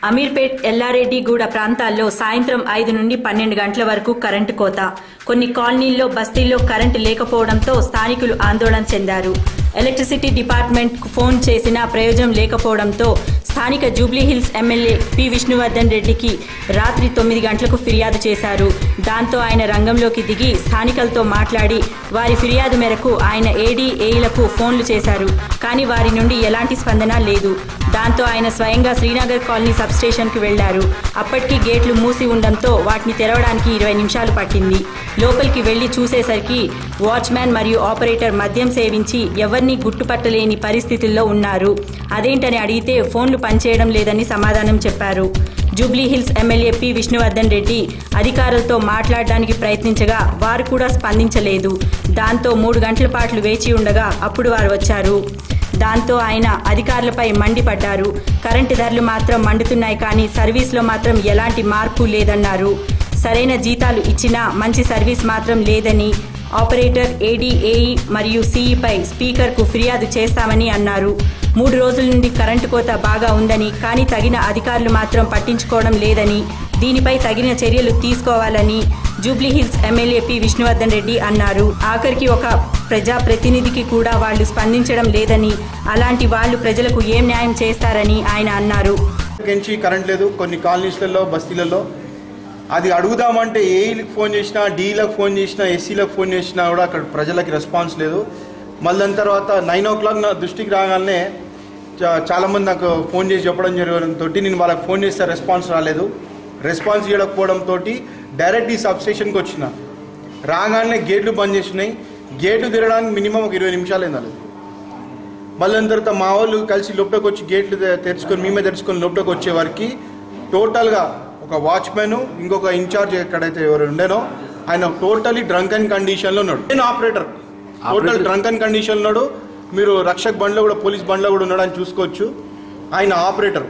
అమీర్పేట్ ఎల్లారెడ్డిగూడ ప్రాంతాల్లో సాయంత్రం 5 నుండి 12 గంటల వరకు కరెంటు కోత. కొన్ని కాలనీల్లో బస్తీల్లో కరెంటు లేకపోవడంతో స్థానికులు ఆందోళన చెందారు. ఎలక్ట్రిసిటీ డిపార్ట్మెంట్ కు ఫోన్ చేసినా ప్రయోజనం లేకపోవడంతో స్థానిక జూబ్లీహిల్స్ ఎమ్మెల్యే పి విష్ణువర్ధన్ రెడ్డికి రాత్రి 9 గంటలకు ఫిర్యాదు చేశారు. దాంతో ఆయన రంగంలోకి దిగి స్థానికులతో మాట్లాడి వారి ఫిర్యాదు మేరకు ఆయన ఏడీఏలకు ఫోన్లు చేశారు. కానీ వారి నుండి ఎలాంటి స్పందన లేదు. దాంతో ఆయన స్వయంగా శ్రీనగర్ కాలనీ సబ్స్టేషన్కు వెళ్లారు. అప్పటికి గేట్లు మూసి ఉండడంతో వాటిని తెరవడానికి 20 నిమిషాలు పట్టింది. లోపలికి వెళ్లి చూసేసరికి వాచ్మ్యాన్ మరియు ఆపరేటర్ మద్యం సేవించి ఎవరిని గుర్తుపట్టలేని పరిస్థితుల్లో ఉన్నారు. అదేంటని అడిగితే ఫోన్లు పనిచేయడం లేదని సమాధానం చెప్పారు. జూబ్లీహిల్స్ ఎమ్మెల్యే పి విష్ణువర్ధన్ రెడ్డి అధికారులతో మాట్లాడడానికి ప్రయత్నించగా వారు కూడా స్పందించలేదు. దాంతో 3 గంటల పాటు వేచి ఉండగా అప్పుడు వారు వచ్చారు. దాంతో ఆయన అధికారులపై మండిపడ్డారు. కరెంటు ధరలు మాత్రం మండుతున్నాయి, కానీ సర్వీస్లో మాత్రం ఎలాంటి మార్పు లేదన్నారు. సరైన జీతాలు ఇచ్చినా మంచి సర్వీస్ మాత్రం లేదని, ఆపరేటర్, ఏడీఏఈ మరియు సీఈపై స్పీకర్కు ఫిర్యాదు చేస్తామని అన్నారు. 3 రోజుల నుండి కరెంటు కోత బాగా ఉందని, కానీ తగిన అధికారులు మాత్రం పట్టించుకోవడం లేదని, దీనిపై తగిన చర్యలు తీసుకోవాలని జూబ్లీహిల్స్ ఎమ్మెల్యే పి విష్ణువర్ధన్ రెడ్డి అన్నారు. ఆఖరికి ఒక ప్రజాప్రతినిధికి కూడా వాళ్ళు స్పందించడం లేదని, అలాంటి వాళ్ళు ప్రజలకు ఏం న్యాయం చేస్తారని ఆయన అన్నారు. కరెంట్ లేదు కొన్ని కాలనీస్లలో, బస్తీలలో. అది అడుగుదామంటే ఏఈలకు ఫోన్ చేసినా, డీలకు ఫోన్ చేసినా, ఎస్సీలకు ఫోన్ చేసినా కూడా అక్కడ ప్రజలకి రెస్పాన్స్ లేదు. మళ్ళీ దాని తర్వాత 9 o'clock నా దృష్టికి రాగానే చాలామంది నాకు ఫోన్ చేసి చెప్పడం జరగడంతో నేను వాళ్ళకి ఫోన్ చేస్తే రెస్పాన్స్ రాలేదు. రెస్పాన్స్ ఇవ్వకపోవడంతో డైరెక్ట్ ఈ సబ్స్టేషన్కి వచ్చిన. రాగానే గేట్లు బంద్ చేసినాయి. గేట్లు తిరగడానికి మినిమం ఒక 20 నిమిషాలు అయింది. మళ్ళీ దాని తర్వాత మా వాళ్ళు కలిసి లోపలికి వచ్చి గేట్లు తెరుచుకొని మేమే తెరుచుకొని లోపలికి వచ్చే వరకు టోటల్గా ఒక వాచ్మెన్, ఇంకొక ఇన్ఛార్జ్ ఎక్కడైతే ఎవరు ఉండేనో ఆయన టోటలీ డ్రంక్ అండ్ కండిషన్లో ఉన్నాడు. నేను operator total drunk and condition ఉన్నాడు. మీరు రక్షక్ బండ్లో కూడా, పోలీస్ బండ్లో కూడా ఉన్నాడు అని చూసుకోవచ్చు. ఆయన ఆపరేటర్.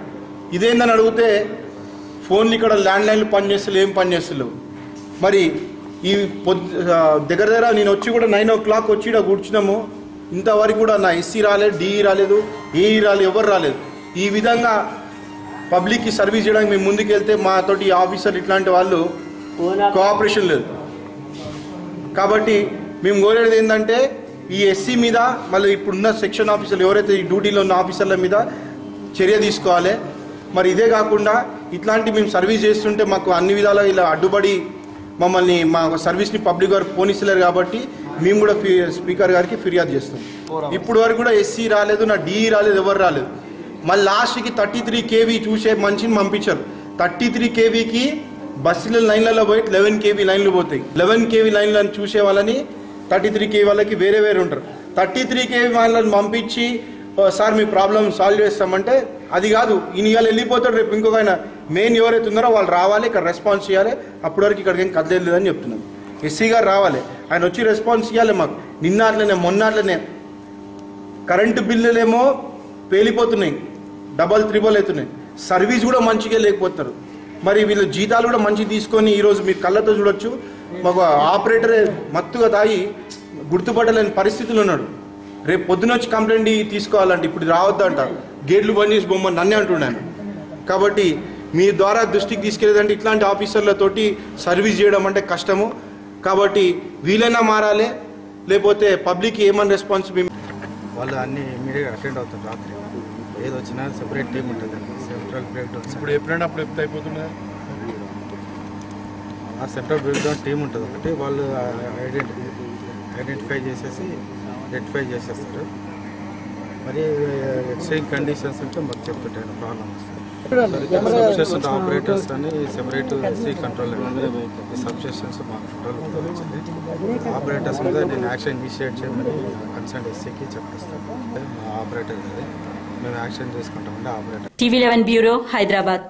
ఇదేందని అడిగితే ఫోన్లు ఇక్కడ ల్యాండ్ లైన్లు పనిచేస్తలేవు, ఏం పనిచేస్తలేవు. మరి ఈ దగ్గర నేను వచ్చి కూడా 9 o'clock వచ్చి ఇక్కడ కూర్చున్నాము. ఇంతవరకు కూడా నా ఎస్సీ రాలేదు, డిఈ రాలేదు, ఏఈ రాలేదు, ఎవరు రాలేదు. ఈ విధంగా పబ్లిక్కి సర్వీస్ చేయడానికి మేము ముందుకు వెళ్తే మాతోటి ఆఫీసర్ ఇట్లాంటి వాళ్ళు కోఆపరేషన్ లేదు. కాబట్టి మేము కోరేది ఏంటంటే ఈ ఎస్సీ మీద, మళ్ళీ ఇప్పుడున్న సెక్షన్ ఆఫీసర్లు ఎవరైతే ఈ డ్యూటీలో ఉన్న ఆఫీసర్ల మీద చర్య తీసుకోవాలి. మరి ఇదే కాకుండా ఇట్లాంటి మేము సర్వీస్ చేస్తుంటే మాకు అన్ని విధాలా ఇలా అడ్డుపడి మమ్మల్ని మా సర్వీస్ని పబ్లిక్ వారికి పోనిస్తలేరు. కాబట్టి మేము కూడా స్పీకర్ గారికి ఫిర్యాదు చేస్తాం. ఇప్పుడు వరకు కూడా ఎస్సీ రాలేదు, నా డిఈ రాలేదు, ఎవరు రాలేదు. మళ్ళీ లాస్ట్కి 33 kV చూసే మనిషిని పంపించారు. 33 kVకి బస్సుల లైన్లలో పోయి 11 kV లైన్లు పోతాయి. 11 kV లైన్లను చూసే వాళ్ళని 33 kV వాళ్ళకి వేరే ఉంటారు. 33 kV వాళ్ళని పంపించి సార్ మీ ప్రాబ్లం సాల్వ్ చేస్తామంటే అది కాదు. ఇవాళ వెళ్ళిపోతాడు, రేపు ఇంకొక ఆయన మెయిన్ ఎవరైతే ఉన్నారో వాళ్ళు రావాలి, ఇక్కడ రెస్పాన్స్ చేయాలి. అప్పటి వరకు ఇక్కడికి ఏం కదలేదని చెప్తున్నాను. ఎస్సీ గారు రావాలి, ఆయన వచ్చి రెస్పాన్స్ ఇవ్వాలి. మాకు నిన్న అట్లనే మొన్న అట్లనే కరెంటు బిల్లులేమో పేలిపోతున్నాయి, డబల్ త్రిబుల్ అవుతున్నాయి. సర్వీస్ కూడా మంచిగా లేకపోతున్నారు. మరి వీళ్ళ జీతాలు కూడా మంచిగా తీసుకొని ఈరోజు మీరు కళ్ళతో చూడొచ్చు. మాకు ఆపరేటరే మత్తుగా తాగి గుర్తుపట్టలేని పరిస్థితులు ఉన్నాడు. రేపు పొద్దున వచ్చి కంప్లైంట్ తీసుకోవాలంటే ఇప్పుడు రావద్దంట, గేట్లు బంద్ చేసి బొమ్మని నన్నే అంటున్నాను. కాబట్టి మీ ద్వారా దృష్టికి తీసుకెళ్ళేదంటే ఇట్లాంటి ఆఫీసర్లతోటి సర్వీస్ చేయడం అంటే కష్టము. కాబట్టి వీలైనా మారాలి, లేకపోతే పబ్లిక్ ఏమని రెస్పాన్స్ వాళ్ళు అన్ని ఇమీడియట్గా అటెండ్ అవుతారు. రాత్రి ఏది వచ్చినా సెపరేట్ టీం ఉంటుంది, సెంట్రల్ బ్రేక్ డౌన్. ఇప్పుడు ఎప్పుడైనా అప్పుడు ఎప్పుడు అయిపోతున్నారు. ఆ సెంట్రల్ బ్రేక్ డౌన్ టీం ఉంటుంది ఒకటి, వాళ్ళు ఐడెంటిఫై చేసేసి రెక్టిఫై చేసేస్తారు. మరి ఎక్స్చేంజ్ కండిషన్స్ ఉంటే మాకు చెప్తుంటాను ప్రాబ్లమ్ వస్తుంది. సబ్స్టేషన్ ఆపరేటర్స్ అని సెపరేట్ ఎస్సీ కంట్రోల్ సబ్స్టేషన్స్ మా కంట్రోల్ వచ్చింది. ఆపరేటర్స్ మీద నేను యాక్షన్ ఇనిషియేట్ చేయమని కన్సర్న్ ఎస్సీకి చెప్పేస్తాను. ఆపరేటర్ మీద మేము యాక్షన్ తీసుకుంటామంటే ఆపరేటర్. TV11 bureau, Hyderabad.